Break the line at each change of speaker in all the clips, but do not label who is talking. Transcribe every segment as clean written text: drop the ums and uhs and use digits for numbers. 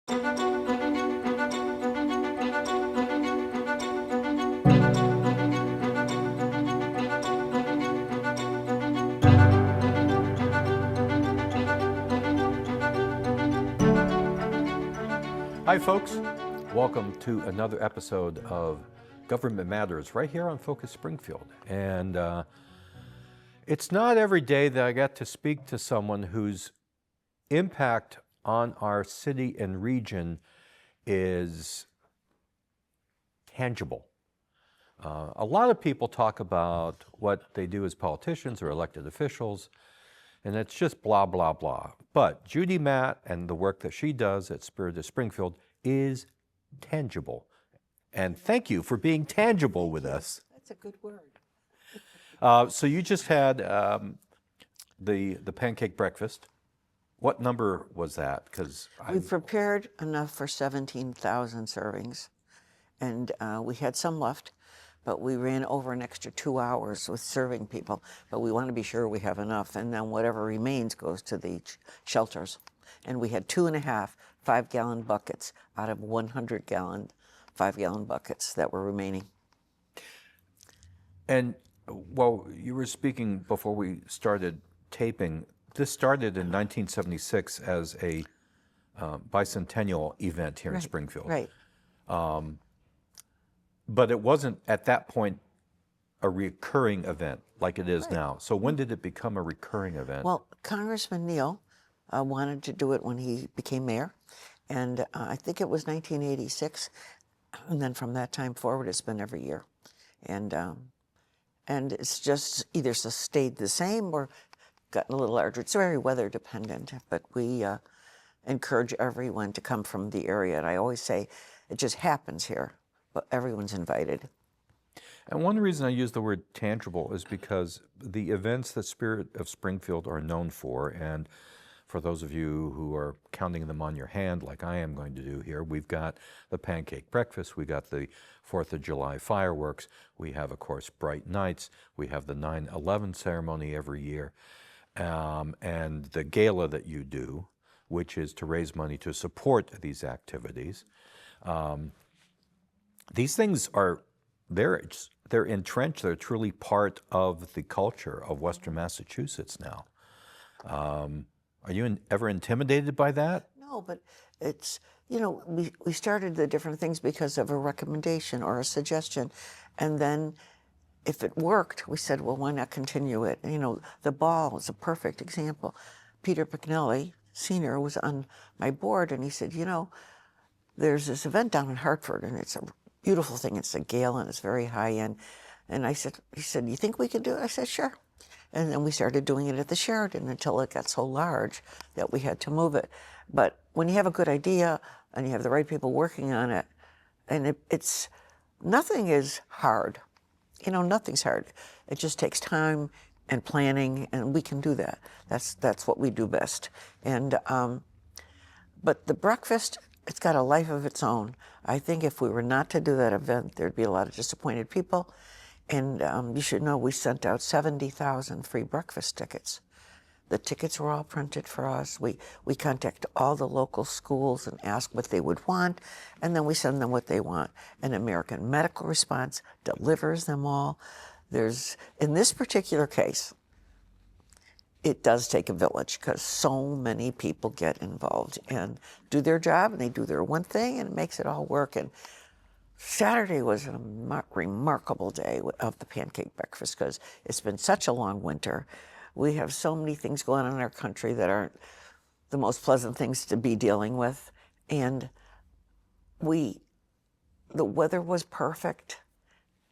Hi, folks. Welcome to another episode of Government Matters right here on Focus Springfield. And it's not every day that I get to speak to someone whose impact on our city and region is tangible. A lot of people talk about what they do as politicians or elected officials, and it's just blah, blah, blah. But Judy Matt and the work that she does at Spirit of Springfield is tangible. And thank you for being tangible with us.
That's a good word.
So you just had the pancake breakfast. What number was that? Because
We prepared enough for 17,000 servings, and we had some left, but we ran over an extra 2 hours with serving people. But we want to be sure we have enough, and then whatever remains goes to the shelters. And we had 2.5 5-gallon buckets out of 100-gallon 5-gallon buckets that were remaining.
And well, you were speaking before we started taping. This started in 1976 as a bicentennial event here in Springfield.
Right.
But it wasn't at that point a recurring event like it is now. So when did it become a recurring event?
Well, Congressman Neal wanted to do it when he became mayor, and I think it was 1986. And then from that time forward, it's been every year, and it's just either stayed the same or gotten a little larger. It's very weather dependent, but we encourage everyone to come from the area. And I always say it just happens here, but everyone's invited.
And one reason I use the word tangible is because the events that Spirit of Springfield are known for, and for those of you who are counting them on your hand like I am going to do here, we've got the pancake breakfast, we got the 4th of July fireworks, we have, of course, Bright Nights, we have the 9/11 ceremony every year, and the gala that you do, which is to raise money to support these activities. These things are, they're entrenched, they're truly part of the culture of Western Massachusetts now. Are you ever intimidated by that?
No, but it's, we started the different things because of a recommendation or a suggestion. And then if it worked, we said, well, why not continue it? The ball is a perfect example. Peter Pignelli, Sr., was on my board, and he said, there's this event down in Hartford, and it's a beautiful thing. It's a gala, and it's very high end. And he said, you think we could do it? I said, sure. And then we started doing it at the Sheraton until it got so large that we had to move it. But when you have a good idea and you have the right people working on it, and it's nothing is hard. Nothing's hard. It just takes time and planning, and we can do that. That's what we do best. And but the breakfast, it's got a life of its own. I think if we were not to do that event, there'd be a lot of disappointed people. And you should know we sent out 70,000 free breakfast tickets. The tickets were all printed for us. We contact all the local schools and ask what they would want, and then we send them what they want. And American Medical Response delivers them all. In this particular case, it does take a village because so many people get involved and do their job, and they do their one thing, and it makes it all work. And Saturday was a remarkable day of the pancake breakfast because it's been such a long winter. We have so many things going on in our country that aren't the most pleasant things to be dealing with. And the weather was perfect,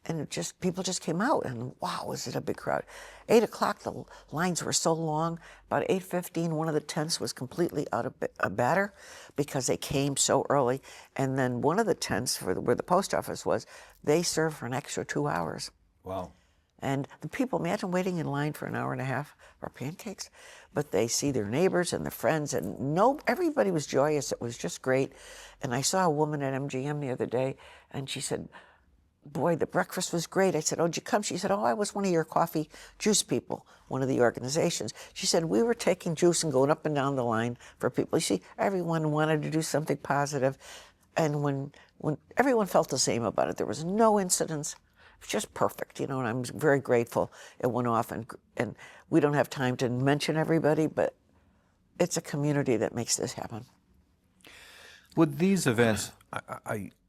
and people just came out, and wow, was it a big crowd. 8 o'clock, the lines were so long. About 8:15, one of the tents was completely out of batter because they came so early. And then one of the tents where the post office was, they served for an extra 2 hours.
Wow.
And the people, imagine waiting in line for an hour and a half for pancakes, but they see their neighbors and their friends, and everybody was joyous. It was just great. And I saw a woman at MGM the other day, and she said, boy, the breakfast was great. I said, oh, did you come? She said, oh, I was one of your coffee juice people, one of the organizations. She said, we were taking juice and going up and down the line for people. You see, everyone wanted to do something positive. And when everyone felt the same about it, there was no incidents. It was just perfect, and I'm very grateful it went off. And we don't have time to mention everybody, but it's a community that makes this happen.
With these events,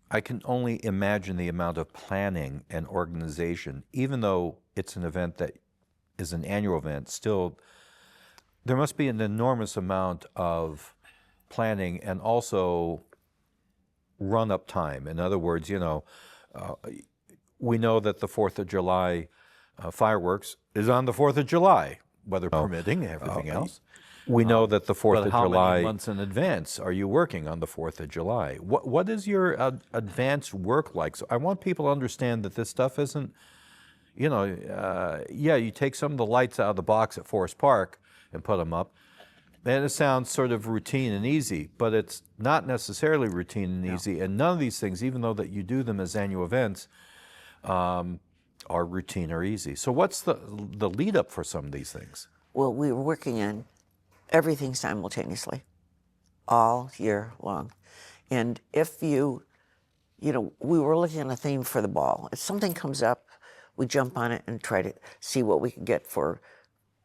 I can only imagine the amount of planning and organization, even though it's an event that is an annual event, still there must be an enormous amount of planning and also run-up time. In other words, we know that the 4th of July fireworks is on the 4th of July, weather permitting, everything else. We know that the 4th of July. How many months in advance are you working on the 4th of July? What is your advanced work like? So I want people to understand that this stuff isn't, you take some of the lights out of the box at Forest Park and put them up, and it sounds sort of routine and easy, but it's not necessarily routine and easy. And none of these things, even though that you do them as annual events, are routine or easy. So what's the lead up for some of these things?
Well, we were working on everything simultaneously, all year long. And if we were looking at a theme for the ball. If something comes up, we jump on it and try to see what we can get for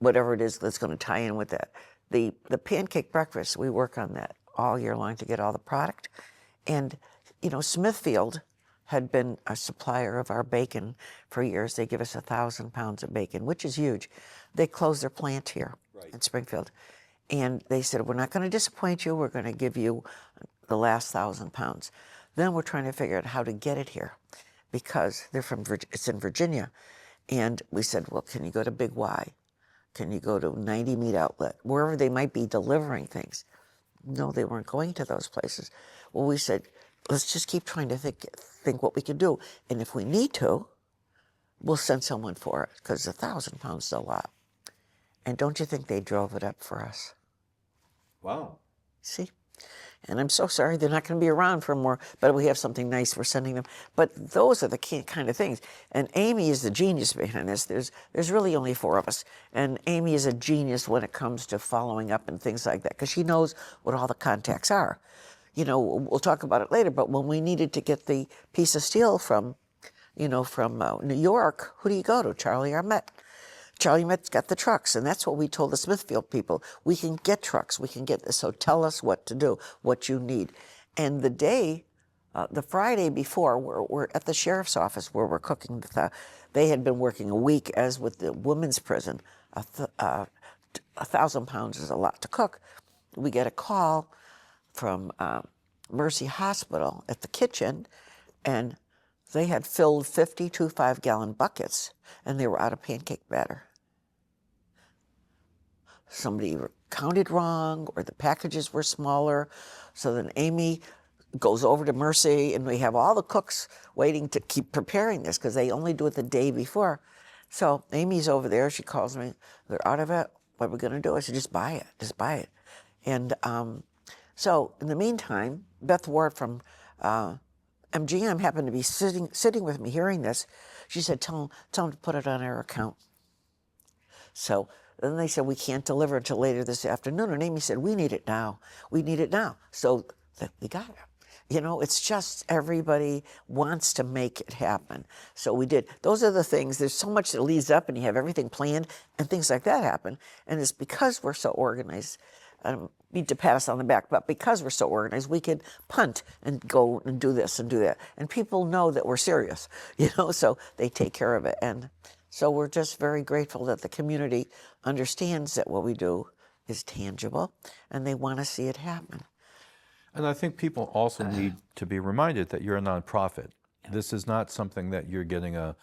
whatever it is that's going to tie in with that. The pancake breakfast, we work on that all year long to get all the product. And, Smithfield had been a supplier of our bacon for years. They give us 1,000 pounds of bacon, which is huge. They closed their plant here in Springfield. And they said, we're not going to disappoint you. We're going to give you the last 1,000 pounds. Then we're trying to figure out how to get it here because it's in Virginia. And we said, well, can you go to Big Y? Can you go to 90 Meat Outlet? Wherever they might be delivering things. No, they weren't going to those places. Well, we said, let's just keep trying to think what we can do. And if we need to, we'll send someone for it because 1,000 pounds is a lot. And don't you think they drove it up for us?
Wow.
See? And I'm so sorry they're not going to be around for more, but we have something nice we're sending them. But those are the kind of things. And Amy is the genius behind this. There's really only 4 of us. And Amy is a genius when it comes to following up and things like that, because she knows what all the contacts are. We'll talk about it later, but when we needed to get the piece of steel from New York, who do you go to? Charlie Armett. Charlie Armett's got the trucks, and that's what we told the Smithfield people. We can get trucks. We can get this. So tell us what to do, what you need. And the Friday before, we're at the sheriff's office where we're cooking. They had been working a week, as with the women's prison. 1,000 pounds is a lot to cook. We get a call from Mercy Hospital at the kitchen, and they had filled 52 5-gallon buckets, and they were out of pancake batter. Somebody counted wrong, or the packages were smaller. So then Amy goes over to Mercy, and we have all the cooks waiting to keep preparing this because they only do it the day before. So Amy's over there. She calls me. They're out of it. What are we going to do? I said, just buy it. Just buy it. And so in the meantime, Beth Ward from MGM happened to be sitting with me hearing this. She said, tell them to put it on our account. So then they said, we can't deliver until later this afternoon. And Amy said, we need it now. We need it now. So we got it. It's just everybody wants to make it happen. So we did. Those are the things. There's so much that leads up, and you have everything planned, and things like that happen. And it's because we're so organized. I don't need to pat us on the back, but because we're so organized, we can punt and go and do this and do that. And people know that we're serious, so they take care of it. And so we're just very grateful that the community understands that what we do is tangible, and they want to see it happen.
And I think people also need to be reminded that you're a nonprofit. This is not something that you're getting a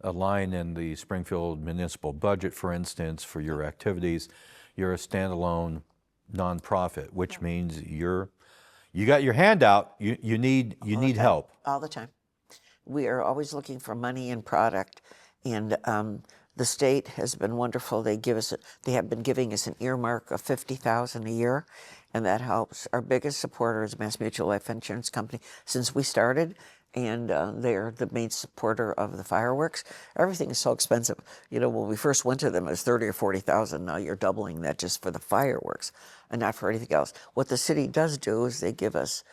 line in the Springfield municipal budget, for instance, for your activities. You're a standalone nonprofit, which means you got your hand out. You need help
all the time. We are always looking for money and product, and the state has been wonderful. They have been giving us an earmark of $50,000 a year, and that helps. Our biggest supporter is Mass Mutual Life Insurance Company. Since we started, and they're the main supporter of the fireworks. Everything is so expensive. You know, when we first went to them, it was 30 or 40,000. Now you're doubling that just for the fireworks, and not for anything else. What the city does do is they give us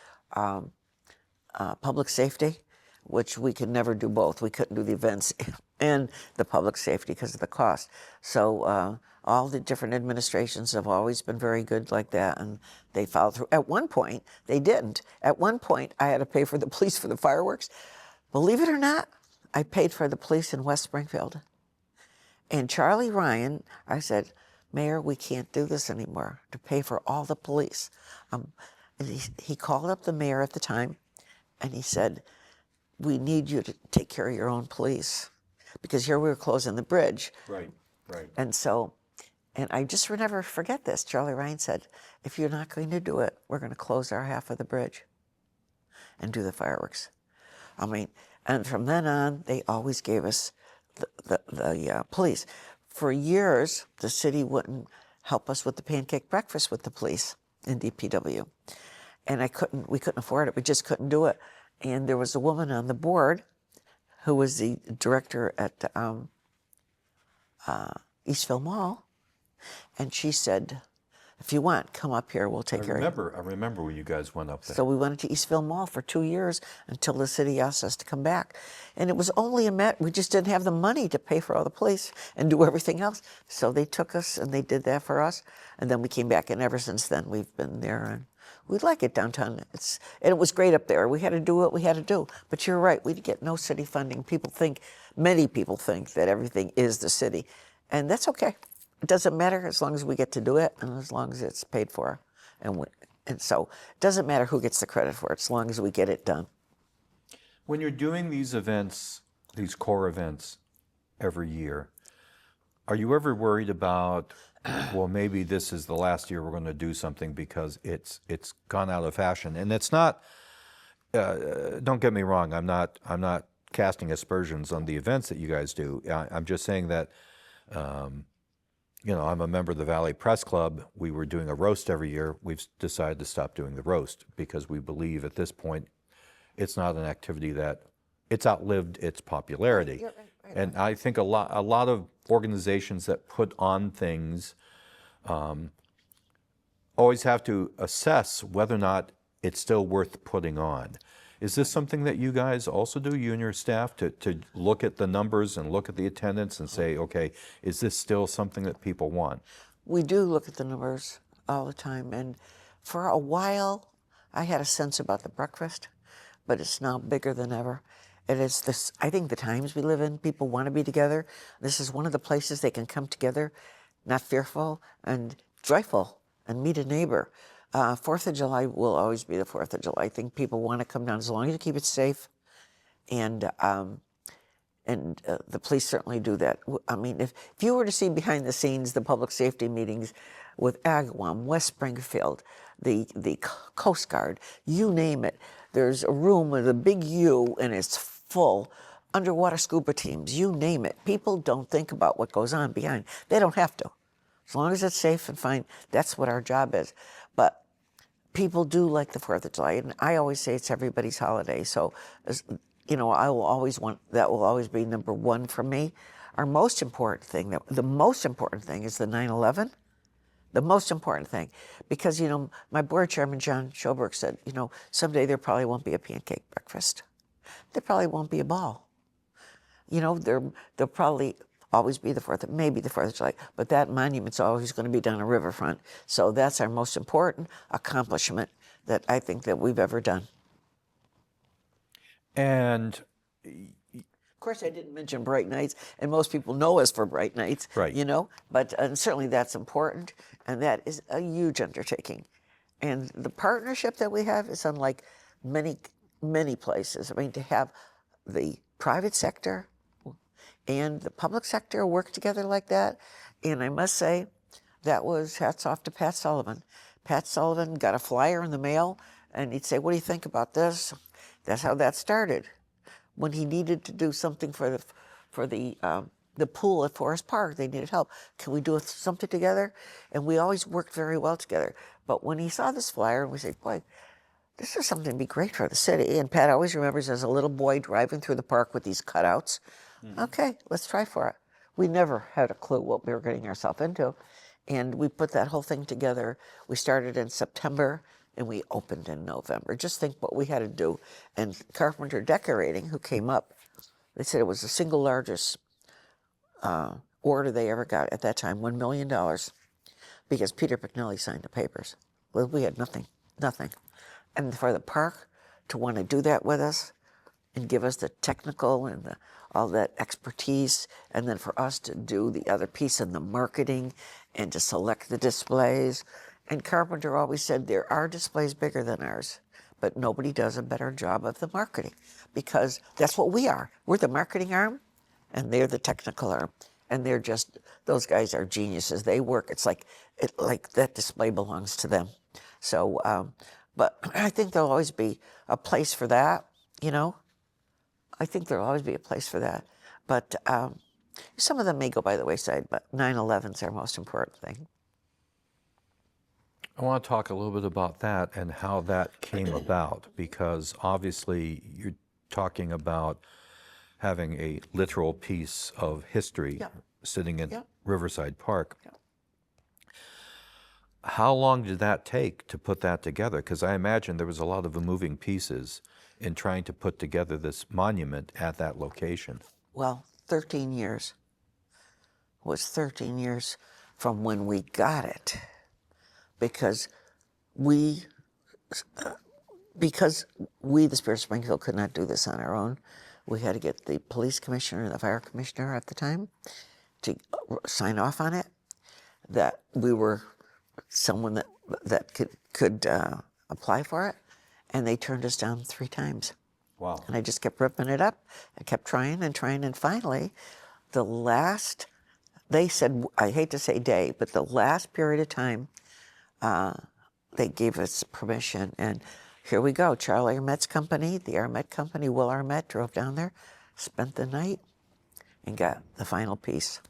public safety, which we could never do both. We couldn't do the events and the public safety because of the cost. So all the different administrations have always been very good like that, and they followed through. At one point, they didn't. At one point, I had to pay for the police for the fireworks. Believe it or not, I paid for the police in West Springfield. And Charlie Ryan, I said, Mayor, we can't do this anymore, to pay for all the police. And he called up the mayor at the time, and he said, we need you to take care of your own police, because here we were closing the bridge.
Right, right.
And so, and I just will never forget this. Charlie Ryan said, if you're not going to do it, we're going to close our half of the bridge and do the fireworks. I mean, and from then on, they always gave us the police. For years, the city wouldn't help us with the pancake breakfast with the police in DPW. And we couldn't afford it. We just couldn't do it. And there was a woman on the board who was the director at Eastville Mall, and she said, if you want, come up here, we'll take care of you.
I remember when you guys went up there.
So we went to Eastville Mall for 2 years until the city asked us to come back. And it was only we just didn't have the money to pay for all the police and do everything else. So they took us and they did that for us. And then we came back, and ever since then we've been there, and we like it downtown. And it was great up there. We had to do what we had to do. But you're right, we get no city funding. Many people think that everything is the city. And that's okay. It doesn't matter as long as we get to do it and as long as it's paid for. And so it doesn't matter who gets the credit for it as long as we get it done.
When you're doing these events, these core events every year, are you ever worried about, well, maybe this is the last year we're going to do something because it's gone out of fashion? And it's not, don't get me wrong, I'm not casting aspersions on the events that you guys do. I'm just saying that, you know, I'm a member of the Valley Press Club. We were doing a roast every year. We've decided to stop doing the roast because we believe at this point it's not an activity that, it's outlived its popularity.
Right.
And I think a lot of organizations that put on things always have to assess whether or not it's still worth putting on. Is this something that you guys also do, you and your staff, to look at the numbers and look at the attendance and say, okay, is this still something that people want? We
do look at the numbers all the time. And for a while, I had a sense about the breakfast, but it's now bigger than ever. It is this, I think the times we live in, people want to be together. This is one of the places they can come together, not fearful and joyful, and meet a neighbor. 4th of July will always be the 4th of July. I think people want to come down as long as you keep it safe. And the police certainly do that. I mean, if you were to see behind the scenes the public safety meetings with Agawam, West Springfield, the Coast Guard, you name it, there's a room with a big U and it's full. Underwater scuba teams, you name it. People don't think about what goes on behind. They don't have to. As long as it's safe and fine, that's what our job is. But people do like the 4th of July, and I always say it's everybody's holiday. So, you know, that will always be number one for me. Our most important thing, the most important thing is the 9/11. The most important thing, because, you know, my board chairman, John Schoberg, said, you know, someday there probably won't be a pancake breakfast. There probably won't be a ball. You know, there'll probably always be maybe the 4th of July, but that monument's always going to be down a riverfront. So that's our most important accomplishment that I think that we've ever done.
And
of course, I didn't mention Bright Nights, and most people know us for Bright Nights,
right.
You know, but certainly that's important, and that is a huge undertaking. And the partnership that we have is unlike many, many places. I mean, to have the private sector and the public sector work together like that, and I must say, that was hats off to Pat Sullivan. Pat Sullivan got a flyer in the mail, and he'd say, what do you think about this? That's how that started. When he needed to do something for the pool at Forest Park, they needed help. Can we do something together? And we always worked very well together. But when he saw this flyer, we said, boy, this is something to be great for the city. And Pat always remembers as a little boy driving through the park with these cutouts. Okay, let's try for it. We never had a clue what we were getting ourselves into. And we put that whole thing together. We started in September and we opened in November. Just think what we had to do. And Carpenter Decorating, who came up, they said it was the single largest order they ever got at that time, $1 million, because Peter Pinelli signed the papers. Well, we had nothing. And for the park to want to do that with us and give us the technical and all that expertise, and then for us to do the other piece in the marketing and to select the displays. And Carpenter always said there are displays bigger than ours, but nobody does a better job of the marketing, because that's what we are. We're the marketing arm and they're the technical arm. And they're just, those guys are geniuses. They work, it's like that display belongs to them. So, but I think there'll always be a place for that, you know. I think there'll always be a place for that. But some of them may go by the wayside, but 9/11's our most important thing.
I want to talk a little bit about that and how that came about, because obviously you're talking about having a literal piece of history sitting in Riverside Park. How long did that take to put that together? Because I imagine there was a lot of moving pieces in trying to put together this monument at that location.
Well, 13 years. It was 13 years from when we got it, because we, the Spirit of Springfield, could not do this on our own. We had to get the police commissioner and the fire commissioner at the time to sign off on it, that we were someone that could apply for it, and they turned us down 3 times.
Wow.
And I just kept ripping it up. I kept trying, and finally, the last, they said, I hate to say day, but the last period of time, they gave us permission, and here we go. Charlie Armet's company, the Armet company, Will Armet, drove down there, spent the night, and got the final piece.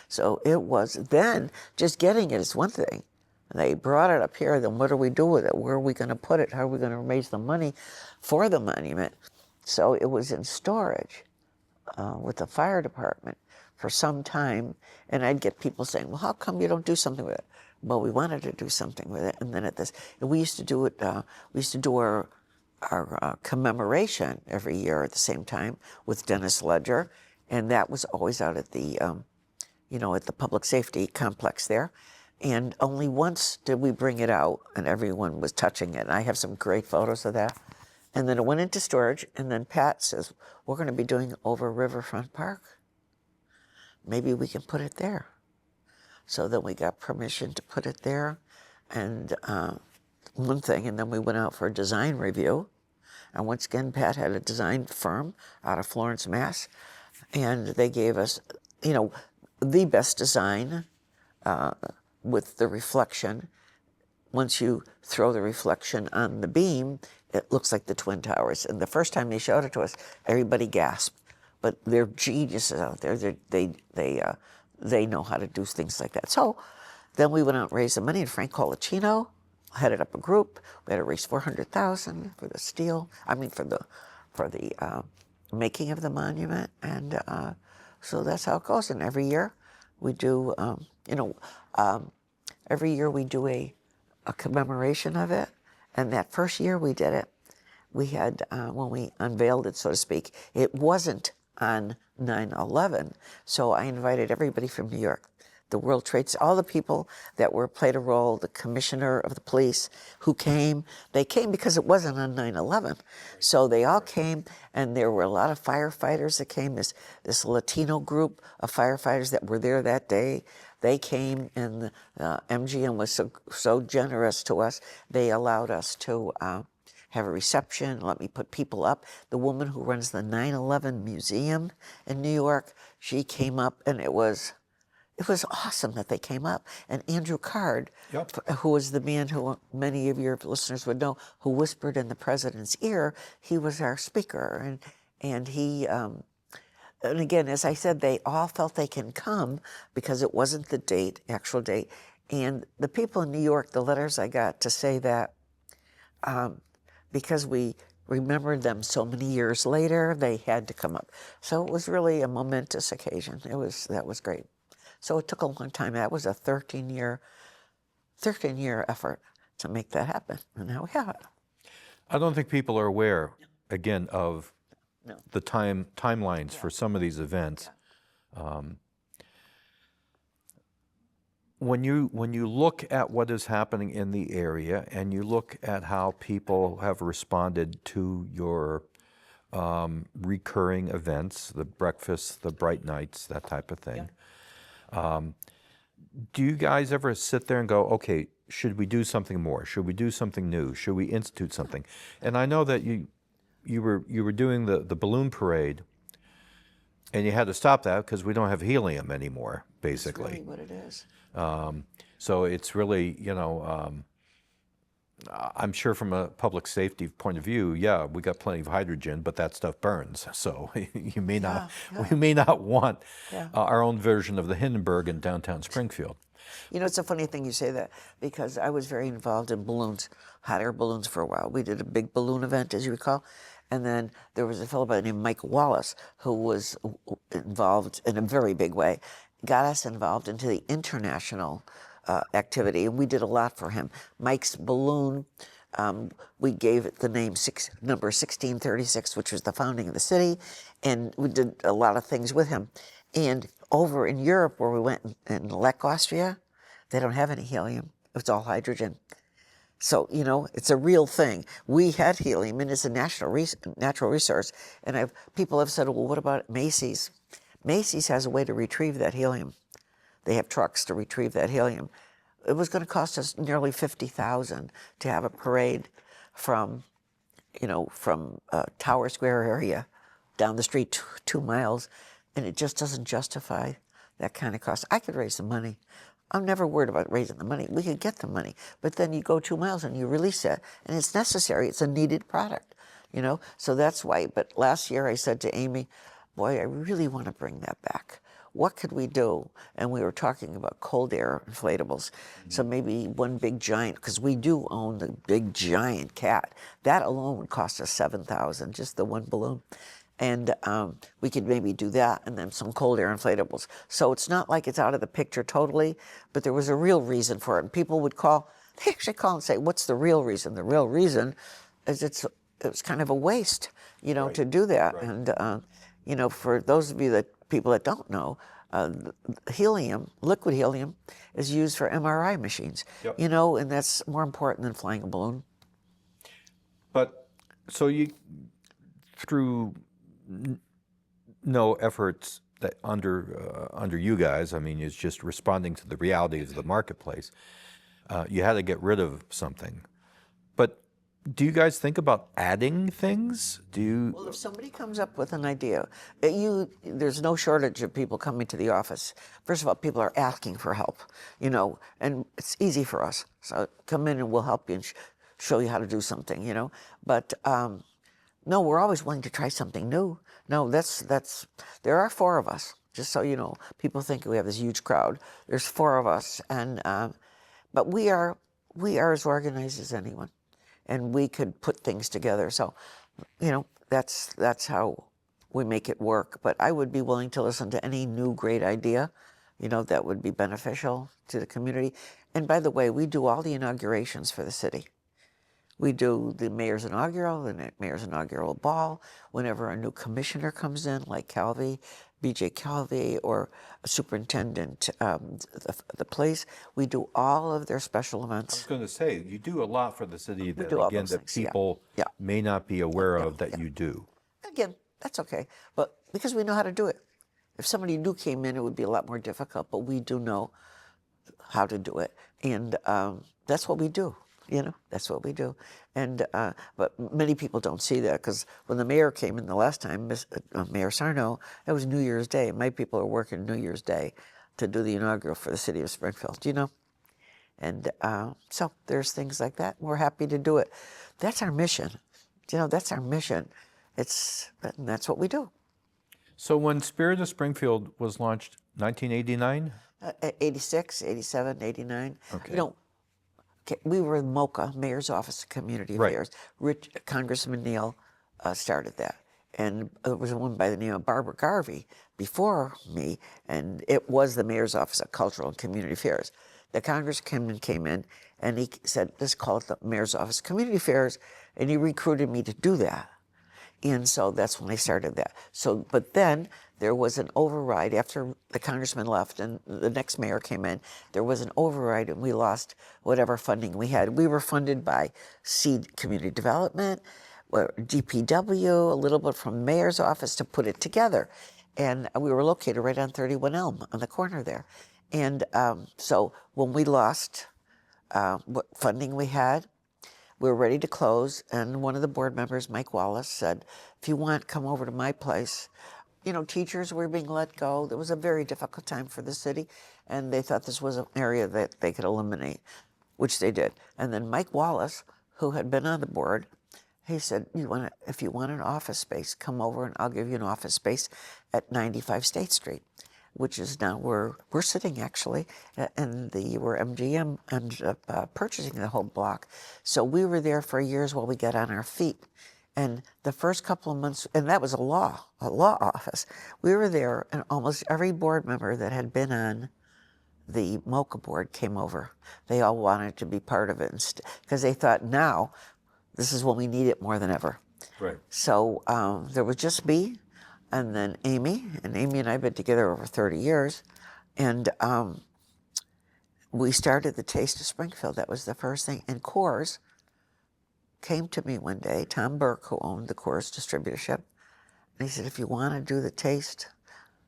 So it was, then just getting it is one thing. They brought it up here, then what do we do with it? Where are we going to put it? How are we going to raise the money for the monument? So it was in storage with the fire department for some time, and I'd get people saying, well, how come you don't do something with it? Well, we wanted to do something with it, and then we used to do it, we used to do our commemoration every year at the same time with Dennis Ledger, and that was always out at the, at the public safety complex there. And only once did we bring it out, and everyone was touching it. And I have some great photos of that. And then it went into storage, and then Pat says, we're going to be doing over Riverfront Park. Maybe we can put it there. So then we got permission to put it there, and one thing, and then we went out for a design review. And once again, Pat had a design firm out of Florence, Mass. And they gave us, the best design with the reflection. Once you throw the reflection on the beam, it looks like the Twin Towers. And the first time they showed it to us, everybody gasped. But they're geniuses out there. They know how to do things like that. So then we went out and raised the money, and Frank Colicino headed up a group. We had to raise $400,000 for the steel. For the making of the monument, and so that's how it goes. And every year we do, every year we do a commemoration of it. And that first year we did it, we had when we unveiled it, so to speak, it wasn't on 9/11. So I invited everybody from New York, the World Trade, all the people that played a role, the commissioner of the police who came. They came because it wasn't on 9/11. So they all came, and there were a lot of firefighters that came, this Latino group of firefighters that were there that day. They came, and MGM was so generous to us. They allowed us to have a reception, let me put people up. The woman who runs the 9/11 Museum in New York, she came up, and it was awesome that they came up. And Andrew Card, who was the man who many of your listeners would know, who whispered in the president's ear, he was our speaker. And he, and again, as I said, they all felt they can come because it wasn't the actual date. And the people in New York, the letters I got to say that because we remembered them so many years later, they had to come up. So it was really a momentous occasion. That was great. So it took a long time. That was a 13-year effort to make that happen, and now we have it.
I don't think people are aware, again, of
No.
the timelines for some of these events. When you look at what is happening in the area and you look at how people have responded to your recurring events, the breakfasts, the bright nights, that type of thing, do you guys ever sit there and go, okay, should we do something more? Should we do something new? Should we institute something? And I know that you were doing the balloon parade, and you had to stop that because we don't have helium anymore, basically.
That's really what it is.
So it's really, I'm sure from a public safety point of view, yeah, we got plenty of hydrogen, but that stuff burns. So you may not, we may not want our own version of the Hindenburg in downtown Springfield.
You know, it's a funny thing you say that, because I was very involved in balloons, hot air balloons for a while. We did a big balloon event, as you recall. And then there was a fellow by the name of Mike Wallace, who was involved in a very big way, got us involved into the international activity, and we did a lot for him. Mike's balloon, we gave it the name number 1636, which was the founding of the city, and we did a lot of things with him. And over in Europe, where we went in Lech, Austria, they don't have any helium. It's all hydrogen. So, you know, it's a real thing. We had helium, and it's a natural resource. And people have said, well, what about Macy's? Macy's has a way to retrieve that helium. They have trucks to retrieve that helium. It was going to cost us nearly $50,000 to have a parade from Tower Square area down the street 2 miles, and it just doesn't justify that kind of cost. I could raise the money. I'm never worried about raising the money. We could get the money, but then you go 2 miles and you release it, and it's necessary. It's a needed product, you know. So that's why. But last year I said to Amy, boy, I really want to bring that back. What could we do? And we were talking about cold air inflatables. So maybe one big giant, because we do own the big giant cat. That alone would cost us $7,000, just the one balloon. And we could maybe do that, and then some cold air inflatables. So it's not like it's out of the picture totally, but there was a real reason for it. And people would they actually call and say, what's the real reason? The real reason is it's kind of a waste, you know, to do that. Right. And, you know, for those of you people that don't know, helium, liquid helium, is used for MRI machines, you know, and that's more important than flying a balloon.
But, so through no efforts that under you guys, I mean, it's just responding to the realities of the marketplace, you had to get rid of something. But do you guys think about adding things?
Well, if somebody comes up with an idea, there's no shortage of people coming to the office. First of all, people are asking for help, you know, and it's easy for us. So come in and we'll help you and show you how to do something, you know. But no, we're always willing to try something new. No, there are 4 of us, just so you know. People think we have this huge crowd. There's 4 of us, and but we are as organized as anyone, and we could put things together. So, you know, that's how we make it work. But I would be willing to listen to any new great idea, you know, that would be beneficial to the community. And by the way, we do all the inaugurations for the city. We do the mayor's inaugural, the mayor's inaugural ball, whenever a new commissioner comes in, like BJ Calvi, or a superintendent, the place. We do all of their special events.
I was going to say, you do a lot for the city that, again, that
things,
people may not be aware of that you do.
Again, that's okay, but because we know how to do it. If somebody new came in, it would be a lot more difficult, but we do know how to do it, and that's what we do. You know, that's what we do. And but many people don't see that, because when the mayor came in the last time, Mayor Sarno, it was New Year's Day. My people are working New Year's Day to do the inaugural for the city of Springfield, you know? And so there's things like that. We're happy to do it. That's our mission. You know, that's our mission. That's what we do.
So when Spirit of Springfield was launched, 1989?
86, 87, 89.
Okay.
You know, we were in MOCA, Mayor's Office of Community
Right.
Affairs. Congressman Neal started that. And there was a woman by the name of Barbara Garvey before me, and it was the Mayor's Office of Cultural and Community Affairs. The congressman came in, and he said, let's call it the Mayor's Office of Community Affairs, and he recruited me to do that. And so that's when I started that. So, but then there was an override after the congressman left and the next mayor came in. There was an override and we lost whatever funding we had. We were funded by Seed Community Development, DPW, a little bit from the mayor's office to put it together. And we were located right on 31 Elm on the corner there. And so when we lost what funding we had, we were ready to close, and one of the board members, Mike Wallace, said, if you want, come over to my place. You know, teachers were being let go. It was a very difficult time for the city, and they thought this was an area that they could eliminate, which they did. And then Mike Wallace, who had been on the board, he said, if you want an office space, come over and I'll give you an office space at 95 State Street, which is now where we're sitting actually, and where MGM ended up purchasing the whole block. So we were there for years while we got on our feet. And the first couple of months, and that was a law office. We were there, and almost every board member that had been on the MOCA board came over. They all wanted to be part of it because they thought now, this is when we need it more than ever.
Right.
So there was just me, and then Amy, and Amy and I have been together over 30 years, and we started the Taste of Springfield. That was the first thing. And Coors came to me one day, Tom Burke, who owned the Coors distributorship, and he said, if you want to do the Taste,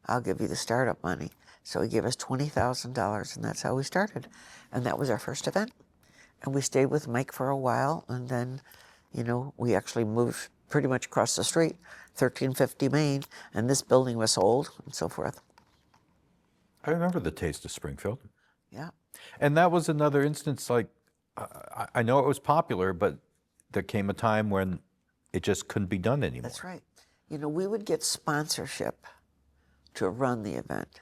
I'll give you the startup money. So he gave us $20,000, and that's how we started. And that was our first event. And we stayed with Mike for a while, and then, you know, we actually moved pretty much across the street, 1350 Main, and this building was sold and so forth.
I remember the Taste of Springfield.
Yeah.
And that was another instance, like, I know it was popular, but there came a time when it just couldn't be done anymore.
That's right. You know, we would get sponsorship to run the event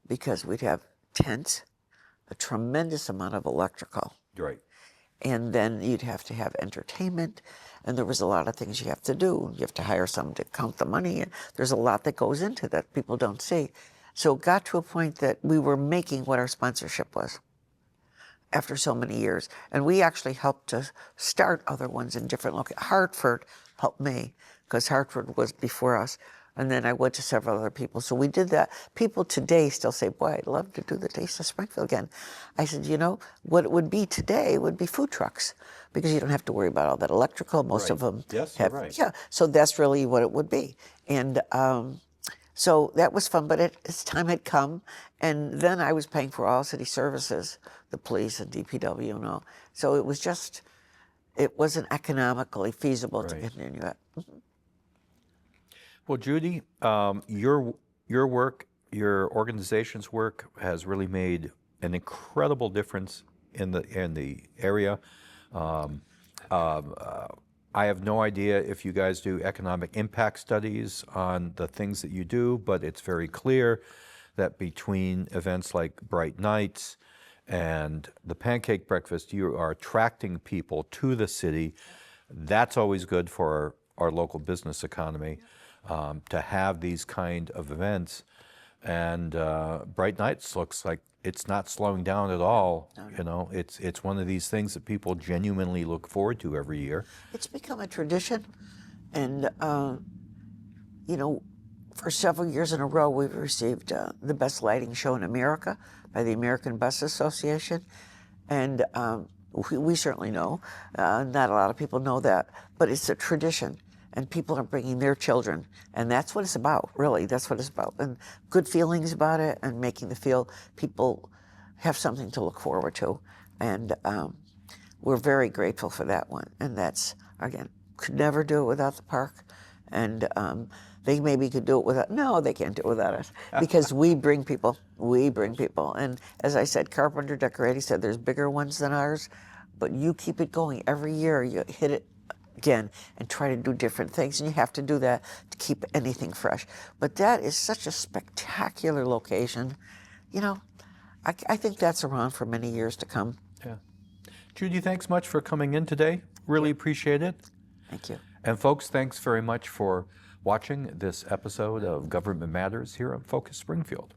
because we'd have tents, a tremendous amount of electrical.
Right.
And then you'd have to have entertainment, and there was a lot of things you have to do. You have to hire someone to count the money, and there's a lot that goes into that people don't see. So it got to a point that we were making what our sponsorship was after so many years. And we actually helped to start other ones in different locations. Hartford helped me, because Hartford was before us. And then I went to several other people. So we did that. People today still say, boy, I'd love to do the Taste of Springfield again. I said, you know, what it would be today would be food trucks, because you don't have to worry about all that electrical. Most of them have.
Right.
Yeah, so that's really what it would be. And so that was fun, but its time had come. And then I was paying for all city services, the police and DPW and all. So it was just, it wasn't economically feasible to continue it.
Well, Judy, your work, your organization's work has really made an incredible difference in the area. I have no idea if you guys do economic impact studies on the things that you do, but it's very clear that between events like Bright Nights and the Pancake Breakfast, you are attracting people to the city. That's always good for our local business economy. To have these kind of events, and Bright Nights looks like it's not slowing down at all. No. You know, it's one of these things that people genuinely look forward to every year. It's
become a tradition, and you know, for several years in a row, we've received the best lighting show in America by the American Bus Association, and we certainly know. Not a lot of people know that, but it's a tradition. And people are bringing their children, and that's what it's about, really. That's what it's about, and good feelings about it, and making people have something to look forward to, and we're very grateful for that one. And that's, again, could never do it without the park, and they maybe could do it without. No, they can't do it without us, because we bring people. We bring people, and as I said, Carpenter Decorating said there's bigger ones than ours, but you keep it going every year. You hit it again and try to do different things, and you have to do that to keep anything fresh. But that is such a spectacular location. You know, I think that's around for many years to come.
Yeah. Judy, thanks much for coming in today. Really appreciate it.
Thank you.
And folks, thanks very much for watching this episode of Government Matters here on Focus Springfield.